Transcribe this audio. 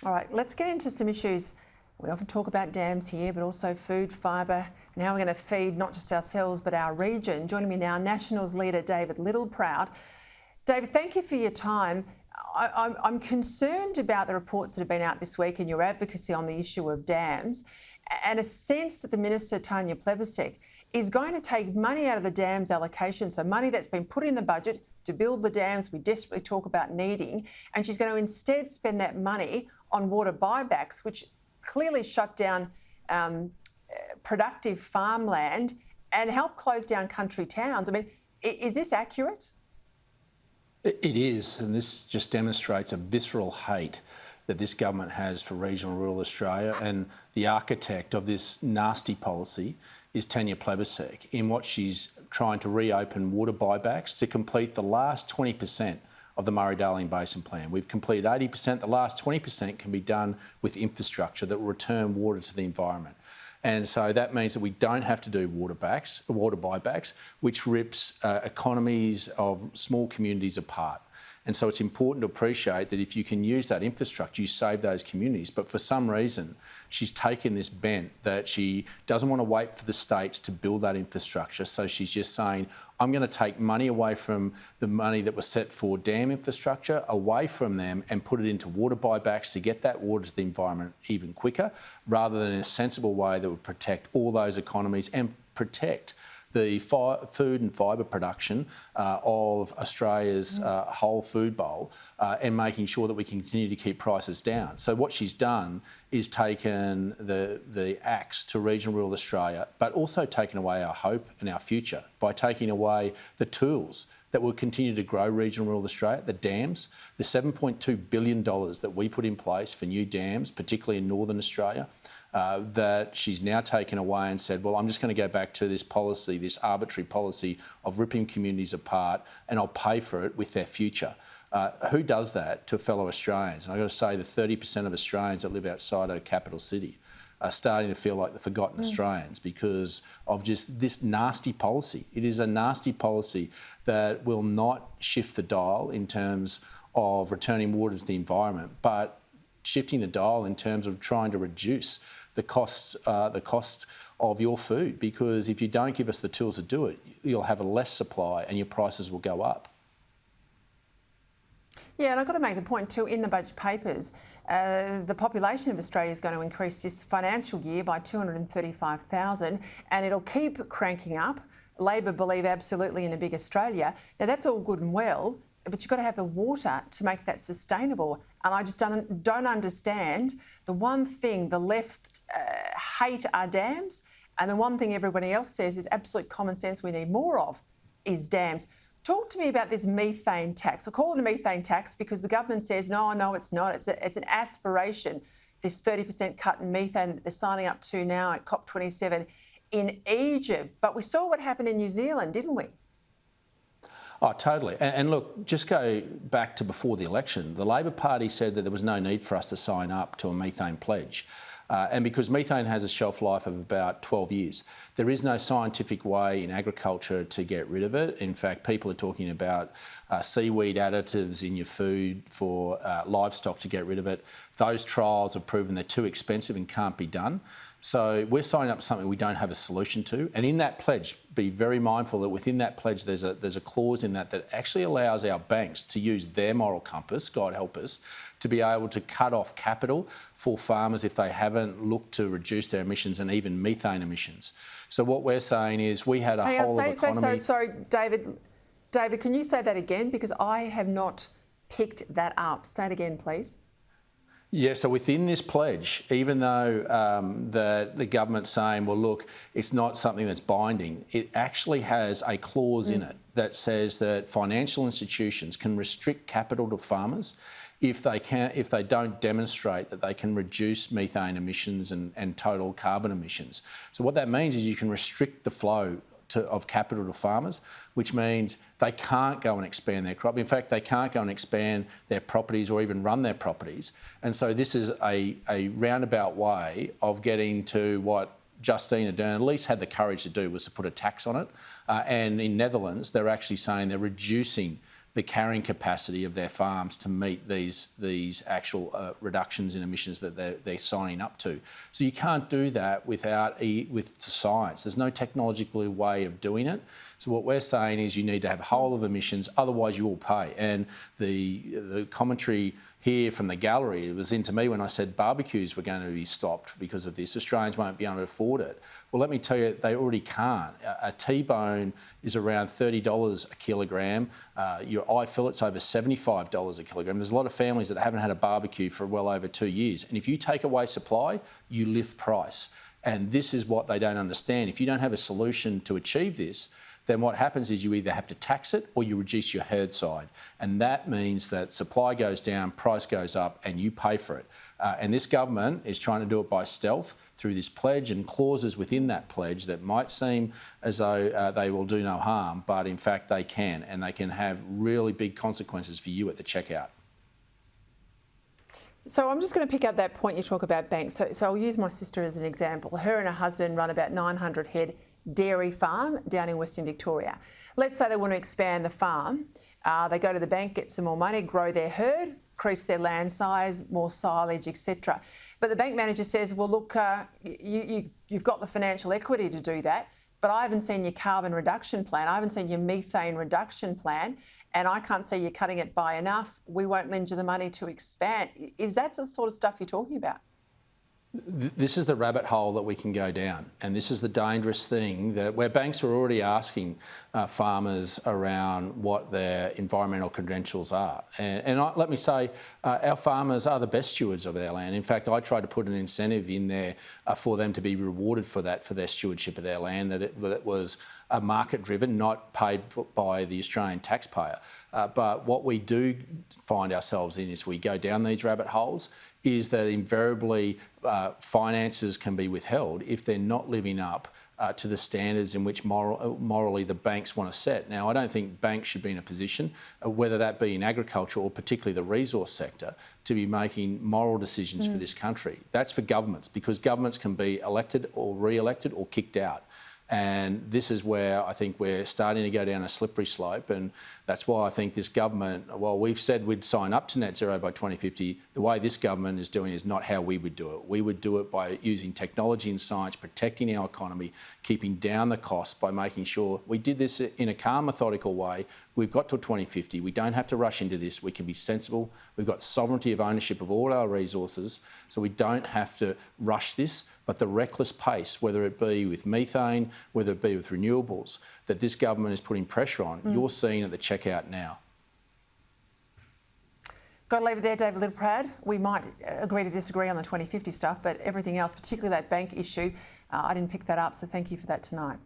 All right, let's get into some issues. We often talk about dams here, but also food, fibre, and how we're going to feed not just ourselves, but our region. Joining me now, Nationals leader David Littleproud. David, thank you for your time. I'm concerned about the reports that have been out this week and your advocacy on the issue of dams, and a sense that the Minister, Tanya Plibersek, is going to take money out of the dams allocation, so money that's been put in the budget to build the dams we desperately talk about needing, and she's going to instead spend that money on water buybacks, which clearly shut down productive farmland and help close down country towns. I mean, is this accurate? It is, and this just demonstrates a visceral hate that this government has for regional rural Australia, and the architect of this nasty policy is Tanya Plibersek, in what she's trying to reopen water buybacks to complete the last 20% of the Murray Darling Basin plan. We've completed 80%, the last 20% can be done with infrastructure that will return water to the environment. And so that means that we don't have to do water buybacks, which rips economies of small communities apart. And so it's important to appreciate that if you can use that infrastructure, you save those communities. But for some reason, she's taken this bent that she doesn't want to wait for the states to build that infrastructure. So she's just saying, I'm going to take money away from the money that was set for dam infrastructure, away from them, and put it into water buybacks to get that water to the environment even quicker, rather than in a sensible way that would protect all those economies and protect the food and fibre production of Australia's whole food bowl, and making sure that we can continue to keep prices down. So what she's done is taken the axe to regional rural Australia, but also taken away our hope and our future by taking away the tools that will continue to grow regional rural Australia, the dams, the $7.2 billion that we put in place for new dams, particularly in northern Australia, that she's now taken away and said, well, I'm just going to go back to this policy, this arbitrary policy of ripping communities apart, and I'll pay for it with their future. Who does that to fellow Australians? And I've got to say, the 30% of Australians that live outside a capital city are starting to feel like the forgotten Australians because of just this nasty policy. It is a nasty policy that will not shift the dial in terms of returning water to the environment, but shifting the dial in terms of trying to reduce the cost of your food, because if you don't give us the tools to do it, you'll have a less supply and your prices will go up. Yeah, and I've got to make the point too, in the budget papers, the population of Australia is going to increase this financial year by 235,000, and it'll keep cranking up. Labor believe absolutely in a big Australia. Now, that's all good and well, but you've got to have the water to make that sustainable. And I just don't understand the one thing the left hate are dams, and the one thing everybody else says is absolute common sense we need more of is dams. Talk to me about this methane tax. I call it a methane tax because the government says, no, it's not. It's an aspiration, this 30% cut in methane that they're signing up to now at COP27 in Egypt. But we saw what happened in New Zealand, didn't we? Oh, totally. And look, just go back to before the election. The Labor Party said that there was no need for us to sign up to a methane pledge. And because methane has a shelf life of about 12 years, there is no scientific way in agriculture to get rid of it. In fact, people are talking about seaweed additives in your food for livestock to get rid of it. Those trials have proven they're too expensive and can't be done. So we're signing up to something we don't have a solution to. And in that pledge, be very mindful that within that pledge there's a clause in that actually allows our banks to use their moral compass, God help us, to be able to cut off capital for farmers if they haven't looked to reduce their emissions and even methane emissions. So what we're saying is we had a whole of economy... Sorry, David. David, can you say that again? Because I have not picked that up. Say it again, please. Yeah, so within this pledge, even though the government's saying, well, look, it's not something that's binding, it actually has a clause in it that says that financial institutions can restrict capital to farmers if they don't demonstrate that they can reduce methane emissions and total carbon emissions. So what that means is you can restrict the flow of capital to farmers, which means they can't go and expand their crop. In fact, they can't go and expand their properties or even run their properties. And so this is a roundabout way of getting to what Justine Ardern at least had the courage to do, was to put a tax on it. And in Netherlands, they're actually saying they're reducing the carrying capacity of their farms to meet these actual reductions in emissions that they're signing up to. So you can't do that with science. There's no technological way of doing it. So what we're saying is you need to have a whole of emissions, otherwise you will pay. And the commentary here from the gallery, it was into me when I said barbecues were going to be stopped because of this. Australians won't be able to afford it. Well, let me tell you, they already can't. A T-bone is around $30 a kilogram. Your eye fillet's over $75 a kilogram. There's a lot of families that haven't had a barbecue for well over 2 years. And if you take away supply, you lift price. And this is what they don't understand. If you don't have a solution to achieve this, then what happens is you either have to tax it or you reduce your herd side. And that means that supply goes down, price goes up, and you pay for it. And this government is trying to do it by stealth through this pledge and clauses within that pledge that might seem as though they will do no harm, but in fact they can, and they can have really big consequences for you at the checkout. So I'm just going to pick up that point you talk about banks. So I'll use my sister as an example. Her and her husband run about 900 head dairy farm down in Western Victoria. Let's say they want to expand the farm. They go to the bank, get some more money, grow their herd, increase their land size, more silage, etc. But the bank manager says, well, look, you've got the financial equity to do that, but I haven't seen your carbon reduction plan. I haven't seen your methane reduction plan, and I can't see you cutting it by enough. We won't lend you the money to expand. Is that the sort of stuff you're talking about? This is the rabbit hole that we can go down, and this is the dangerous thing where banks are already asking farmers around what their environmental credentials are. Let me say, our farmers are the best stewards of their land. In fact, I tried to put an incentive in there for them to be rewarded for that, for their stewardship of their land, that it was market-driven, not paid by the Australian taxpayer. But what we do find ourselves in is we go down these rabbit holes is that invariably finances can be withheld if they're not living up to the standards in which morally the banks want to set. Now, I don't think banks should be in a position, whether that be in agriculture or particularly the resource sector, to be making moral decisions for this country. That's for governments, because governments can be elected or re-elected or kicked out. And this is where I think we're starting to go down a slippery slope, and that's why I think this government, while we've said we'd sign up to net zero by 2050, the way this government is doing is not how we would do it. We would do it by using technology and science, protecting our economy, keeping down the costs by making sure we did this in a calm, methodical way. We've got till 2050. We don't have to rush into this. We can be sensible. We've got sovereignty of ownership of all our resources, so we don't have to rush this. But the reckless pace, whether it be with methane, whether it be with renewables, that this government is putting pressure on, you're seeing at the checkout now. Got to leave it there, David Littleproud. We might agree to disagree on the 2050 stuff, but everything else, particularly that bank issue, I didn't pick that up, so thank you for that tonight.